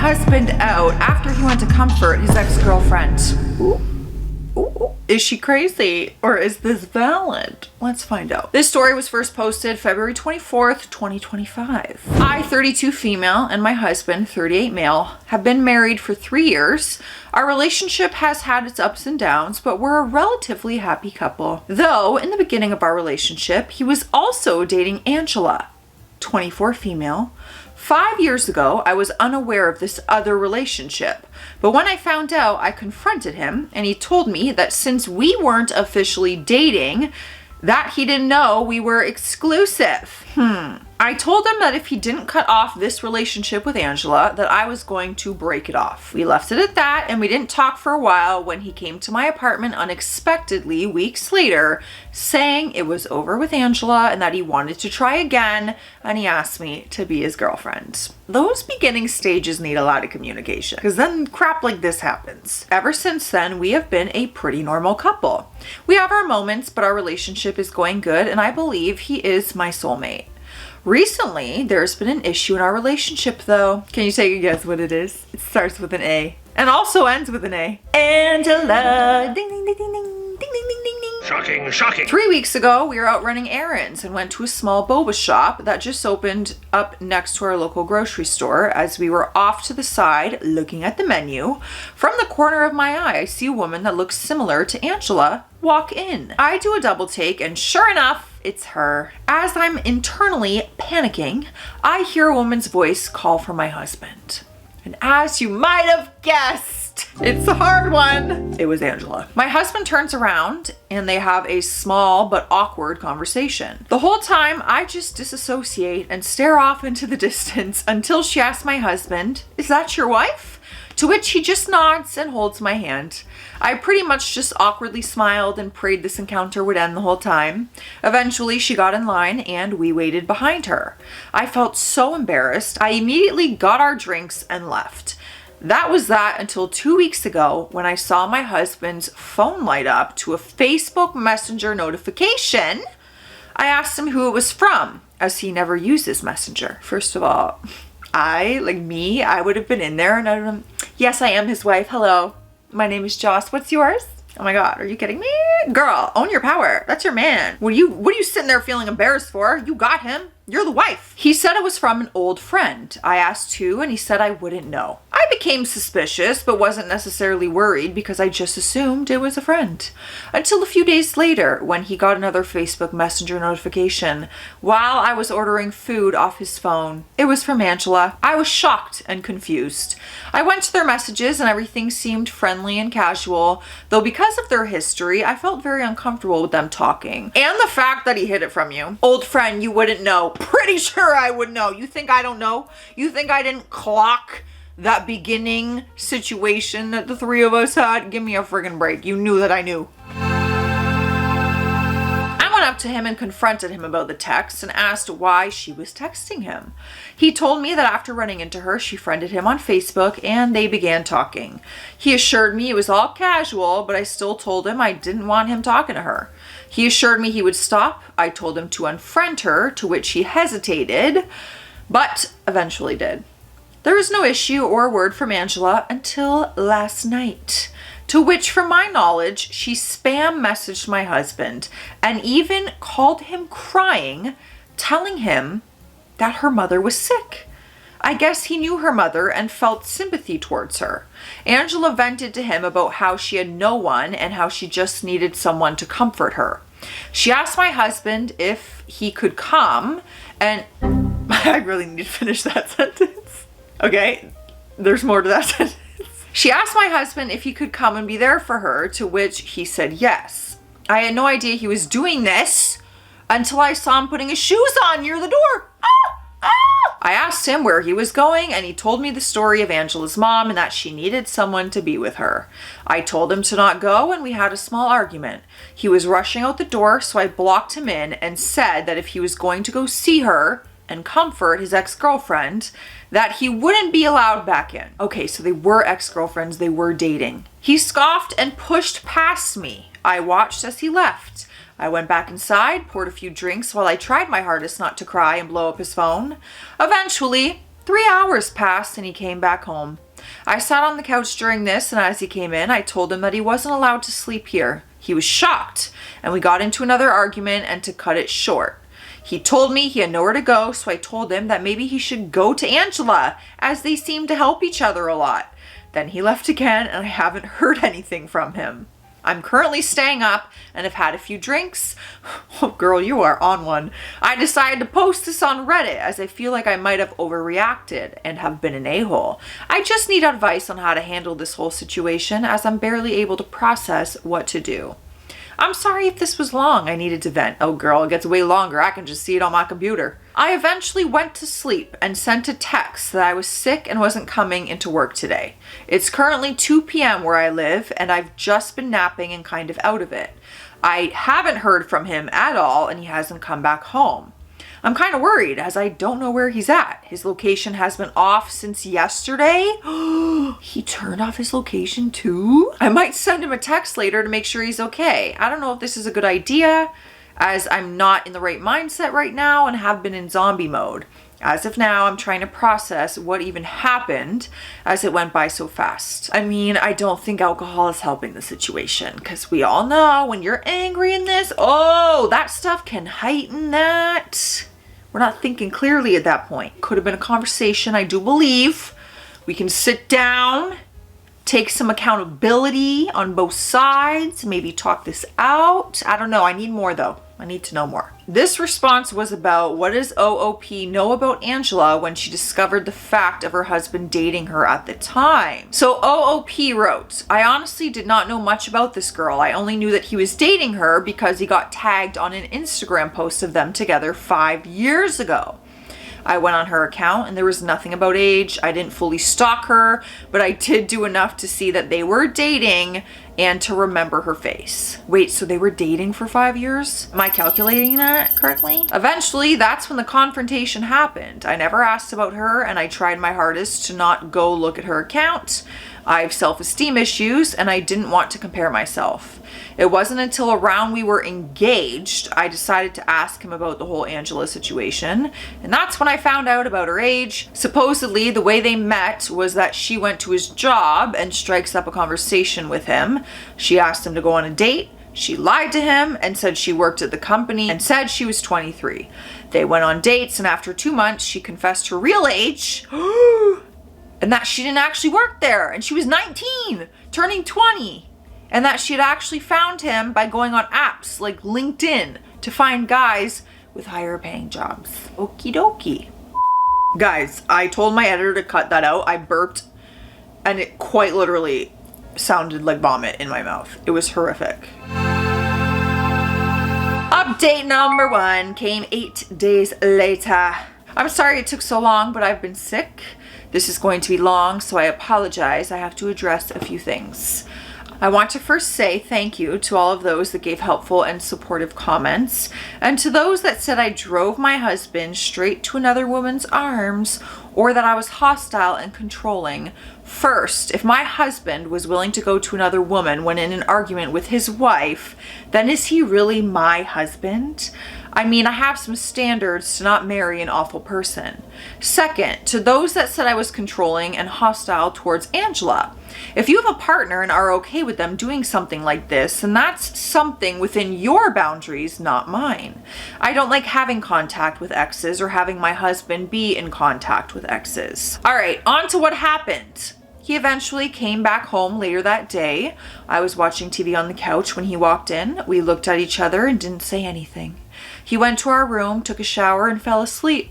husband out after he went to comfort his ex-girlfriend. Ooh. Is she crazy or is this valid? Let's find out. This story was first posted February 24th, 2025. I, 32 female, and my husband, 38 male, have been married for 3 years. Our relationship has had its ups and downs, but we're a relatively happy couple. Though, in the beginning of our relationship, he was also dating Angela, 24 female. 5 years ago, I was unaware of this other relationship, but when I found out, I confronted him, and he told me that since we weren't officially dating, that he didn't know we were exclusive. I told him that if he didn't cut off this relationship with Angela, that I was going to break it off. We left it at that, and we didn't talk for a while when he came to my apartment unexpectedly weeks later, saying it was over with Angela and that he wanted to try again, and he asked me to be his girlfriend. Those beginning stages need a lot of communication, because then crap like this happens. Ever since then, we have been a pretty normal couple. We have our moments, but our relationship is going good, and I believe he is my soulmate. Recently, there's been an issue in our relationship though. Can you take a guess what it is? It starts with an A and also ends with an A. Angela! Ding, ding, ding, ding, ding, ding, ding, ding, ding, ding. Shocking, shocking. 3 weeks ago, we were out running errands and went to a small boba shop that just opened up next to our local grocery store. As we were off to the side looking at the menu, from the corner of my eye, I see a woman that looks similar to Angela walk in. I do a double take and sure enough, it's her. As I'm internally panicking, I hear a woman's voice call for my husband. And as you might have guessed, it's a hard one. It was Angela. My husband turns around and they have a small but awkward conversation. The whole time I just disassociate and stare off into the distance until she asks my husband, "Is that your wife?" To which he just nods and holds my hand. I pretty much just awkwardly smiled and prayed this encounter would end the whole time. Eventually, she got in line and we waited behind her. I felt so embarrassed. I immediately got our drinks and left. That was that until 2 weeks ago when I saw my husband's phone light up to a Facebook Messenger notification. I asked him who it was from, as he never uses Messenger. First of all, I would have been in there and I'd have been, "Yes, I am his wife. Hello. My name is Joss. What's yours?" Oh my God, are you kidding me? Girl, own your power. That's your man. What are you sitting there feeling embarrassed for? You got him. You're the wife. He said it was from an old friend. I asked who, and he said I wouldn't know. I became suspicious, but wasn't necessarily worried because I just assumed it was a friend. Until a few days later, when he got another Facebook Messenger notification while I was ordering food off his phone. It was from Angela. I was shocked and confused. I went to their messages and everything seemed friendly and casual, though because of their history, I felt very uncomfortable with them talking. And the fact that he hid it from you. Old friend, you wouldn't know. Pretty sure I would know. You think I don't know? You think I didn't clock that beginning situation that the three of us had? Give me a friggin' break. You knew that I knew. I went up to him and confronted him about the text and asked why she was texting him. He told me that after running into her, she friended him on Facebook and they began talking. He assured me it was all casual, but I still told him I didn't want him talking to her. He assured me he would stop. I told him to unfriend her, to which he hesitated, but eventually did. There was no issue or word from Angela until last night, to which, from my knowledge, she spam messaged my husband and even called him crying, telling him that her mother was sick. I guess he knew her mother and felt sympathy towards her. Angela vented to him about how she had no one and how she just needed someone to comfort her. She asked my husband if he could come, and I really need to finish that sentence. Okay, there's more to that sentence. She asked my husband if he could come and be there for her, to which he said yes. I had no idea he was doing this until I saw him putting his shoes on near the door. I asked him where he was going, and he told me the story of Angela's mom and that she needed someone to be with her. I told him to not go, and we had a small argument. He was rushing out the door, so I blocked him in and said that if he was going to go see her and comfort his ex-girlfriend, that he wouldn't be allowed back in. Okay, so they were ex-girlfriends, they were dating. He scoffed and pushed past me. I watched as he left. I went back inside, poured a few drinks while I tried my hardest not to cry and blow up his phone. Eventually, 3 hours passed and he came back home. I sat on the couch during this, and as he came in, I told him that he wasn't allowed to sleep here. He was shocked, and we got into another argument, and to cut it short, he told me he had nowhere to go, so I told him that maybe he should go to Angela, as they seem to help each other a lot. Then he left again, and I haven't heard anything from him. I'm currently staying up and have had a few drinks. Oh girl, you are on one. I decided to post this on Reddit as I feel like I might have overreacted and have been an a-hole. I just need advice on how to handle this whole situation as I'm barely able to process what to do. I'm sorry if this was long. I needed to vent. Oh girl, it gets way longer. I can just see it on my computer. I eventually went to sleep and sent a text that I was sick and wasn't coming into work today. It's currently 2 p.m. where I live, and I've just been napping and kind of out of it. I haven't heard from him at all, and he hasn't come back home. I'm kind of worried as I don't know where he's at. His location has been off since yesterday. He turned off his location too? I might send him a text later to make sure he's okay. I don't know if this is a good idea, as I'm not in the right mindset right now and have been in zombie mode. As of now, I'm trying to process what even happened as it went by so fast. I mean, I don't think alcohol is helping the situation, because we all know when you're angry in this, oh, that stuff can heighten that. We're not thinking clearly at that point. Could have been a conversation, I do believe. We can sit down, take some accountability on both sides, maybe talk this out. I don't know. I need more though. I need to know more. This response was about what does OOP know about Angela when she discovered the fact of her husband dating her at the time. So OOP wrote, I honestly did not know much about this girl. I only knew that he was dating her because he got tagged on an Instagram post of them together 5 years ago. I went on her account and there was nothing about age. I didn't fully stalk her, but I did do enough to see that they were dating and to remember her face. Wait, so they were dating for 5 years? Am I calculating that correctly? Eventually, that's when the confrontation happened. I never asked about her and I tried my hardest to not go look at her account. I have self-esteem issues and I didn't want to compare myself. It wasn't until around we were engaged I decided to ask him about the whole Angela situation, and that's when I found out about her age. Supposedly, the way they met was that she went to his job and strikes up a conversation with him. She asked him to go on a date. She lied to him and said she worked at the company and said she was 23. They went on dates, and after 2 months, she confessed her real age and that she didn't actually work there, and she was 19, turning 20. And that she had actually found him by going on apps like LinkedIn to find guys with higher paying jobs. Okie dokie. Guys, I told my editor to cut that out. I burped and it quite literally sounded like vomit in my mouth. It was horrific. Update number 1 came 8 days later. I'm sorry it took so long, but I've been sick. This is going to be long, so I apologize. I have to address a few things. I want to first say thank you to all of those that gave helpful and supportive comments, and to those that said I drove my husband straight to another woman's arms or that I was hostile and controlling. First, if my husband was willing to go to another woman when in an argument with his wife, then is he really my husband? I mean, I have some standards to not marry an awful person. Second, to those that said I was controlling and hostile towards Angela. If you have a partner and are okay with them doing something like this, then that's something within your boundaries, not mine. I don't like having contact with exes or having my husband be in contact with exes. All right, on to what happened. He eventually came back home later that day. I was watching TV on the couch when he walked in. We looked at each other and didn't say anything. He went to our room, took a shower, and fell asleep.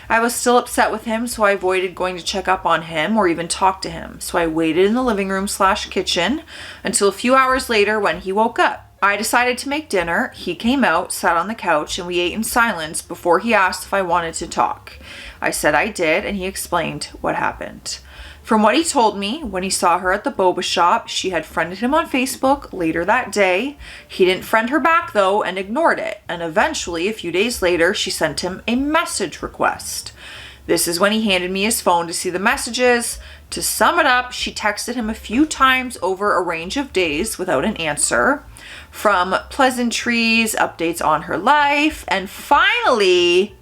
I was still upset with him, so I avoided going to check up on him or even talk to him. So I waited in the living room / kitchen until a few hours later when he woke up. I decided to make dinner. He came out, sat on the couch, and we ate in silence before he asked if I wanted to talk. I said I did, and he explained what happened. From what he told me, when he saw her at the boba shop, she had friended him on Facebook later that day. He didn't friend her back though and ignored it. And eventually, a few days later, she sent him a message request. This is when he handed me his phone to see the messages. To sum it up, she texted him a few times over a range of days without an answer. From pleasantries, updates on her life, and finally,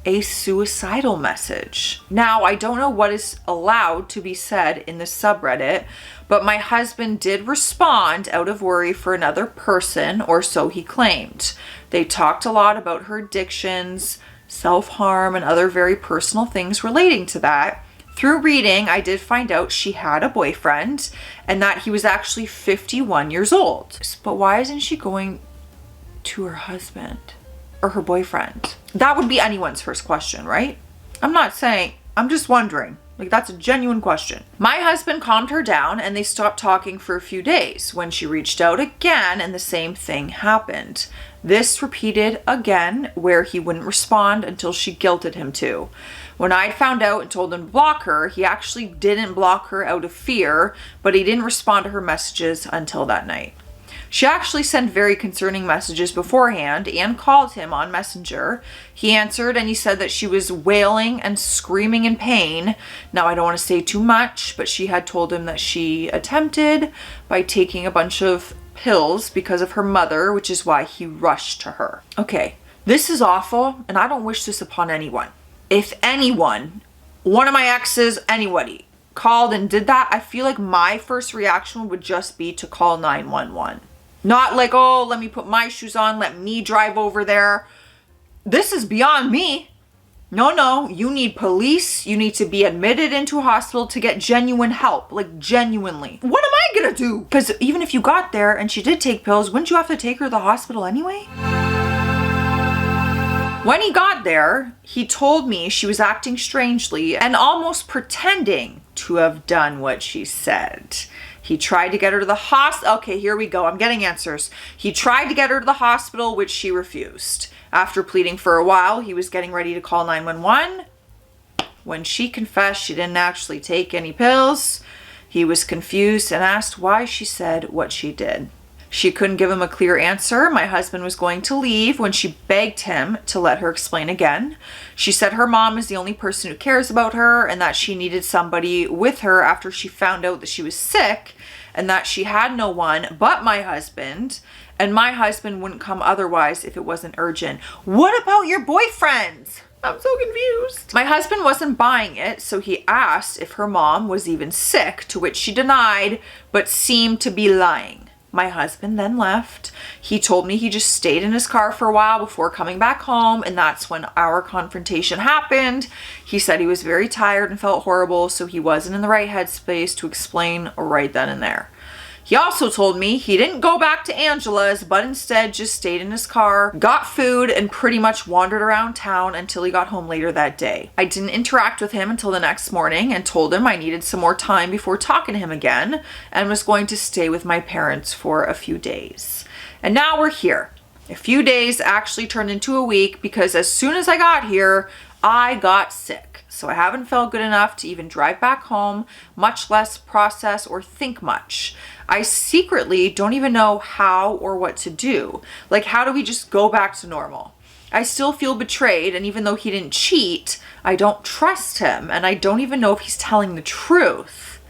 a suicidal message. Now, I don't know what is allowed to be said in the subreddit, but my husband did respond out of worry for another person, or so he claimed. They talked a lot about her addictions, self-harm, and other very personal things relating to that. Through reading, I did find out she had a boyfriend and that he was actually 51 years old. But why isn't she going to her husband or her boyfriend? That would be anyone's first question, right? I'm not saying, I'm just wondering. Like, that's a genuine question. My husband calmed her down and they stopped talking for a few days. When she reached out again and the same thing happened. This repeated again where he wouldn't respond until she guilted him to. When I'd found out and told him to block her, he actually didn't block her out of fear, but he didn't respond to her messages until that night. She actually sent very concerning messages beforehand and called him on Messenger. He answered and he said that she was wailing and screaming in pain. Now, I don't want to say too much, but she had told him that she attempted by taking a bunch of pills because of her mother, which is why he rushed to her. Okay, this is awful, and I don't wish this upon anyone. If anyone, one of my exes, anybody, called and did that, I feel like my first reaction would just be to call 911. Not like, oh, let me put my shoes on, let me drive over there. This is beyond me. No, you need police. You need to be admitted into a hospital to get genuine help, like genuinely. What am I gonna do? Because even if you got there and she did take pills, wouldn't you have to take her to the hospital anyway? When he got there, he told me she was acting strangely and almost pretending to have done what she said. He tried to get her to the hospital. Okay, here we go. I'm getting answers. He tried to get her to the hospital, which she refused. After pleading for a while, he was getting ready to call 911. When she confessed she didn't actually take any pills, he was confused and asked why she said what she did. She couldn't give him a clear answer. My husband was going to leave when she begged him to let her explain again. She said her mom is the only person who cares about her and that she needed somebody with her after she found out that she was sick and that she had no one but my husband, and my husband wouldn't come otherwise if it wasn't urgent. What about your boyfriend? I'm so confused. My husband wasn't buying it, so he asked if her mom was even sick, to which she denied, but seemed to be lying. My husband then left. He told me he just stayed in his car for a while before coming back home, and that's when our confrontation happened. He said he was very tired and felt horrible, so he wasn't in the right headspace to explain right then and there. He also told me he didn't go back to Angela's, but instead just stayed in his car, got food, and pretty much wandered around town until he got home later that day. I didn't interact with him until the next morning and told him I needed some more time before talking to him again and was going to stay with my parents for a few days. And now we're here. A few days actually turned into a week because as soon as I got here, I got sick. So I haven't felt good enough to even drive back home, much less process or think much. I secretly don't even know how or what to do. Like, how do we just go back to normal? I still feel betrayed, and even though he didn't cheat, I don't trust him, and I don't even know if he's telling the truth.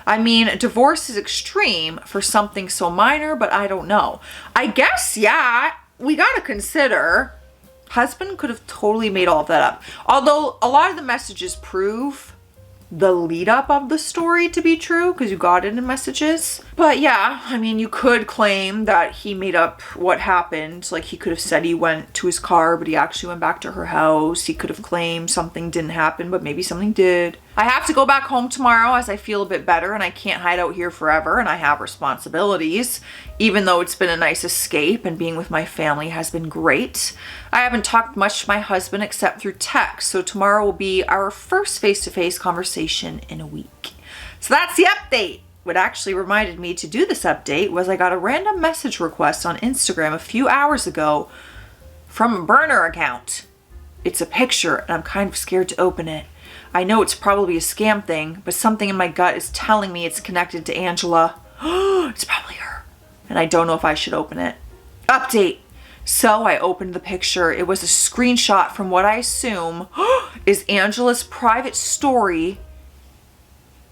I mean, divorce is extreme for something so minor, but I don't know. I guess, yeah, we gotta consider husband could have totally made all of that up. Although a lot of the messages prove the lead up of the story to be true because you got it in messages. But yeah, I mean, you could claim that he made up what happened. Like, he could have said he went to his car, but he actually went back to her house. He could have claimed something didn't happen, but maybe something did. I have to go back home tomorrow as I feel a bit better and I can't hide out here forever and I have responsibilities, even though it's been a nice escape and being with my family has been great. I haven't talked much to my husband except through text, so tomorrow will be our first face-to-face conversation in a week. So that's the update. What actually reminded me to do this update was I got a random message request on Instagram a few hours ago from a burner account. It's a picture and I'm kind of scared to open it. I know it's probably a scam thing, but something in my gut is telling me it's connected to Angela. It's probably her. And I don't know if I should open it. Update. So I opened the picture. It was a screenshot from what I assume is Angela's private story.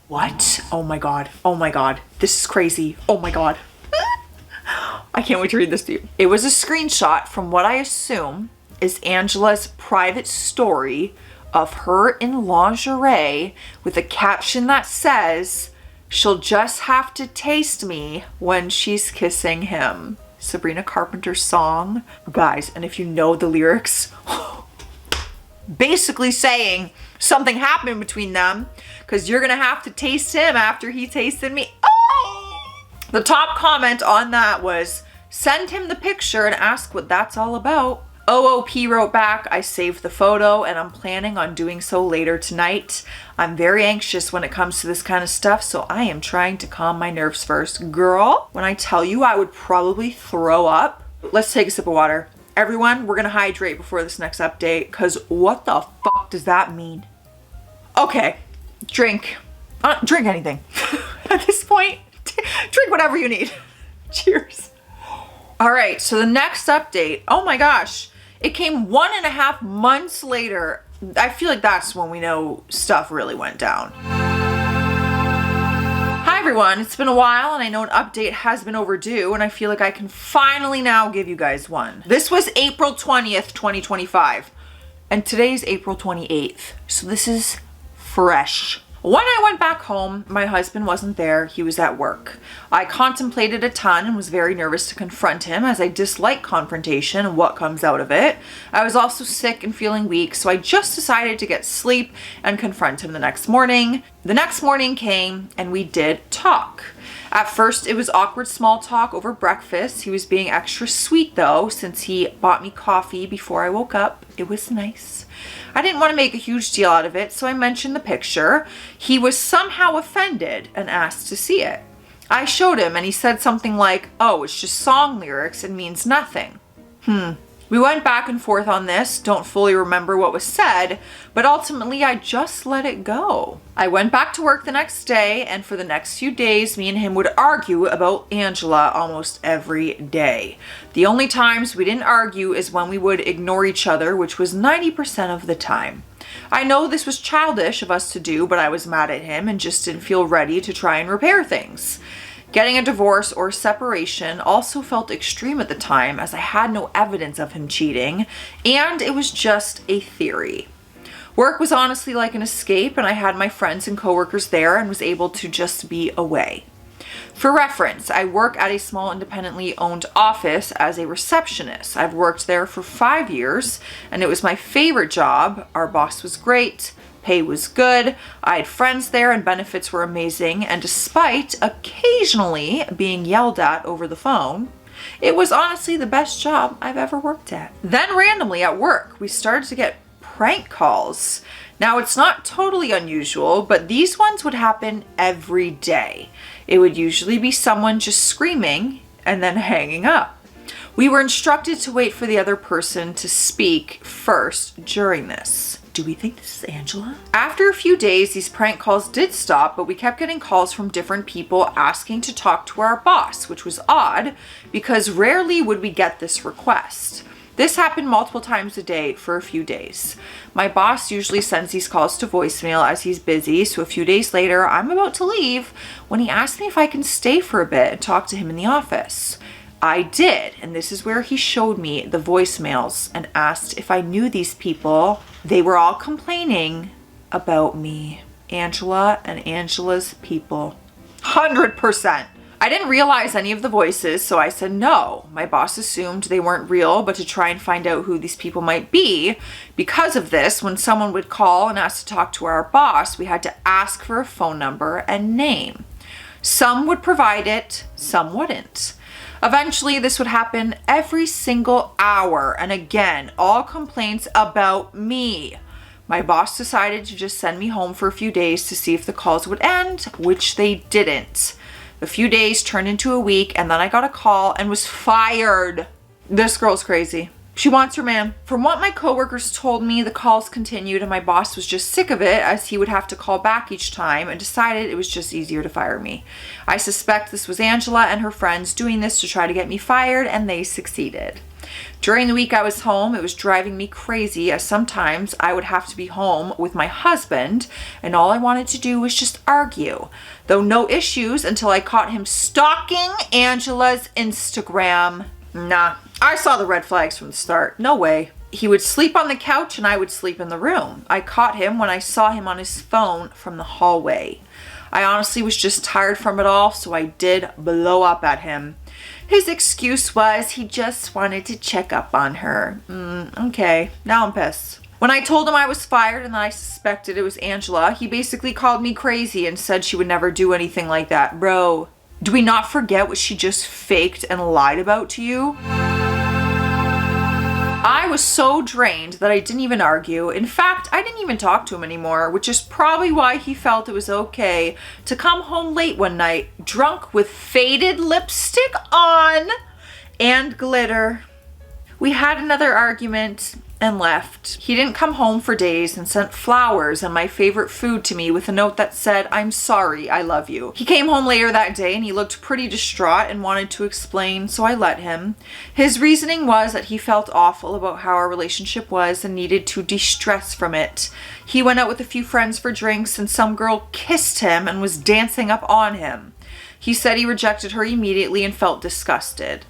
What? Oh my God. Oh my God. This is crazy. Oh my God. I can't wait to read this to you. It was a screenshot from what I assume is Angela's private story of her in lingerie with a caption that says, "She'll just have to taste me when she's kissing him." Sabrina Carpenter's song. Guys, and if you know the lyrics, basically saying something happened between them because you're gonna have to taste him after he tasted me. Oh! The top comment on that was, "Send him the picture and ask what that's all about." OOP wrote back, "I saved the photo and I'm planning on doing so later tonight. I'm very anxious when it comes to this kind of stuff, so I am trying to calm my nerves first." Girl, when I tell you I would probably throw up. Let's take a sip of water. Everyone, we're gonna hydrate before this next update, because what the fuck does that mean? Okay, drink. Drink anything. At this point, drink whatever you need. Cheers. All right, so the next update, oh my gosh, it came 1.5 months later. I feel like that's when we know stuff really went down. Hi everyone, it's been a while and I know an update has been overdue and I feel like I can finally now give you guys one. This was April 20th, 2025, and today's April 28th, so this is fresh. When I went back home, my husband wasn't there, he was at work. I contemplated a ton and was very nervous to confront him as I dislike confrontation and what comes out of it. I was also sick and feeling weak, so I just decided to get sleep and confront him the next morning. The next morning came and we did talk. At first, it was awkward small talk over breakfast. He was being extra sweet though, since he bought me coffee before I woke up. It was nice. I didn't want to make a huge deal out of it, so I mentioned the picture. He was somehow offended and asked to see it. I showed him and he said something like, "Oh, it's just song lyrics and means nothing." We went back and forth on this, don't fully remember what was said, but ultimately I just let it go. I went back to work the next day, and for the next few days, me and him would argue about Angela almost every day. The only times we didn't argue is when we would ignore each other, which was 90% of the time. I know this was childish of us to do, but I was mad at him and just didn't feel ready to try and repair things. Getting a divorce or separation also felt extreme at the time as I had no evidence of him cheating, and it was just a theory. Work was honestly like an escape, and I had my friends and coworkers there and was able to just be away. For reference, I work at a small independently owned office as a receptionist. I've worked there for 5 years and it was my favorite job. Our boss was great. Pay was good, I had friends there and benefits were amazing, and despite occasionally being yelled at over the phone, it was honestly the best job I've ever worked at. Then randomly at work, we started to get prank calls. Now it's not totally unusual, but these ones would happen every day. It would usually be someone just screaming and then hanging up. We were instructed to wait for the other person to speak first during this. Do we think this is Angela? After a few days, these prank calls did stop, but we kept getting calls from different people asking to talk to our boss, which was odd because rarely would we get this request. This happened multiple times a day for a few days. My boss usually sends these calls to voicemail as he's busy, so a few days later, I'm about to leave when he asked me if I can stay for a bit and talk to him in the office. I did, and this is where he showed me the voicemails and asked if I knew these people. They were all complaining about me, Angela and Angela's people. 100%. I didn't realize any of the voices, so I said no. My boss assumed they weren't real, but to try and find out who these people might be. Because of this, when someone would call and ask to talk to our boss, we had to ask for a phone number and name. Some would provide it, some wouldn't. Eventually, this would happen every single hour, and again, all complaints about me. My boss decided to just send me home for a few days to see if the calls would end, which they didn't. A few days turned into a week, and then I got a call and was fired. This girl's crazy. She wants her man. From what my coworkers told me, the calls continued and my boss was just sick of it as he would have to call back each time and decided it was just easier to fire me. I suspect this was Angela and her friends doing this to try to get me fired, and they succeeded. During the week I was home, it was driving me crazy as sometimes I would have to be home with my husband and all I wanted to do was just argue. Though no issues until I caught him stalking Angela's Instagram. Nah, I saw the red flags from the start. No way. He would sleep on the couch and I would sleep in the room. I caught him when I saw him on his phone from the hallway. I honestly was just tired from it all, so I did blow up at him. His excuse was he just wanted to check up on her. Okay, now I'm pissed. When I told him I was fired and that I suspected it was Angela, he basically called me crazy and said she would never do anything like that. Bro, do we not forget what she just faked and lied about to you? I was so drained that I didn't even argue. In fact, I didn't even talk to him anymore, which is probably why he felt it was okay to come home late one night, drunk with faded lipstick on and glitter. We had another argument and left. He didn't come home for days and sent flowers and my favorite food to me with a note that said, "I'm sorry, I love you." He came home later that day and he looked pretty distraught and wanted to explain, so I let him. His reasoning was that he felt awful about how our relationship was and needed to de-stress from it. He went out with a few friends for drinks and some girl kissed him and was dancing up on him. He said he rejected her immediately and felt disgusted.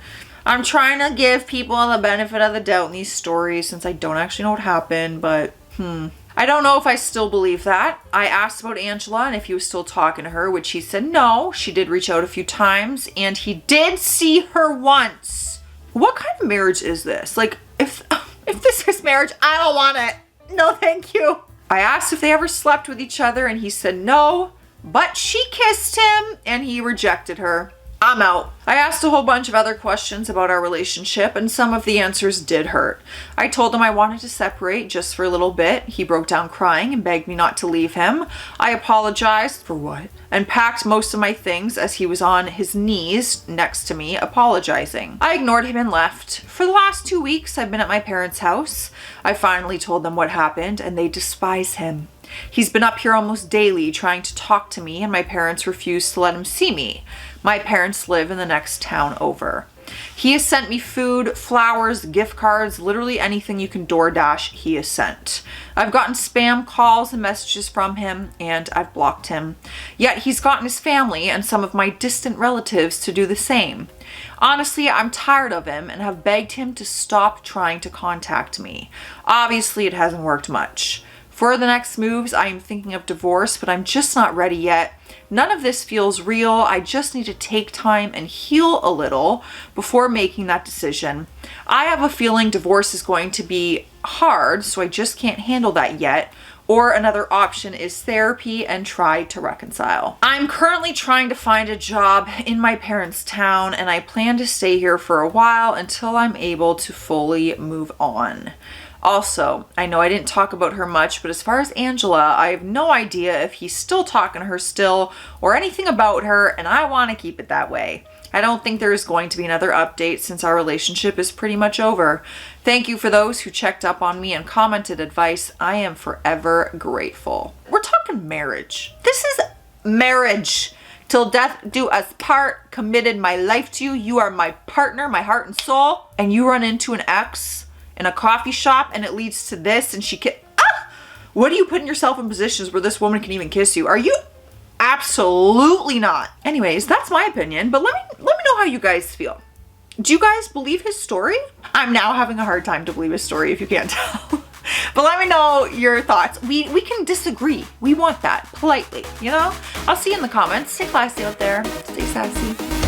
I'm trying to give people the benefit of the doubt in these stories since I don't actually know what happened, but I don't know if I still believe that. I asked about Angela and if he was still talking to her, which he said no. She did reach out a few times and he did see her once. What kind of marriage is this? Like, if this is marriage, I don't want it. No, thank you. I asked if they ever slept with each other and he said no, but she kissed him and he rejected her. I'm out. I asked a whole bunch of other questions about our relationship and some of the answers did hurt. I told him I wanted to separate just for a little bit. He broke down crying and begged me not to leave him. I apologized for what? And packed most of my things as he was on his knees next to me apologizing. I ignored him and left. For the last 2 weeks, I've been at my parents' house. I finally told them what happened and they despise him. He's been up here almost daily trying to talk to me and my parents refuse to let him see me. My parents live in the next town over. He has sent me food, flowers, gift cards, literally anything you can DoorDash, he has sent. I've gotten spam calls and messages from him and I've blocked him. Yet he's gotten his family and some of my distant relatives to do the same. Honestly, I'm tired of him and have begged him to stop trying to contact me. Obviously, it hasn't worked much. For the next moves, I am thinking of divorce, but I'm just not ready yet. None of this feels real. I just need to take time and heal a little before making that decision. I have a feeling divorce is going to be hard, so I just can't handle that yet. Or another option is therapy and try to reconcile. I'm currently trying to find a job in my parents' town and I plan to stay here for a while until I'm able to fully move on. Also, I know I didn't talk about her much, but as far as Angela, I have no idea if he's still talking to her still or anything about her, and I want to keep it that way. I don't think there is going to be another update since our relationship is pretty much over. Thank you for those who checked up on me and commented advice. I am forever grateful. We're talking marriage. This is marriage. Till death do us part, committed my life to you. You are my partner, my heart and soul. And you run into an ex in a coffee shop and it leads to this and what are you putting yourself in positions where this woman can even kiss you? Are you? Absolutely not. Anyways, that's my opinion, but let me know how you guys feel. Do you guys believe his story? I'm now having a hard time to believe his story if you can't tell. But let me know your thoughts. We can disagree. We want that politely, you know? I'll see you in the comments. Stay classy out there. Stay sassy.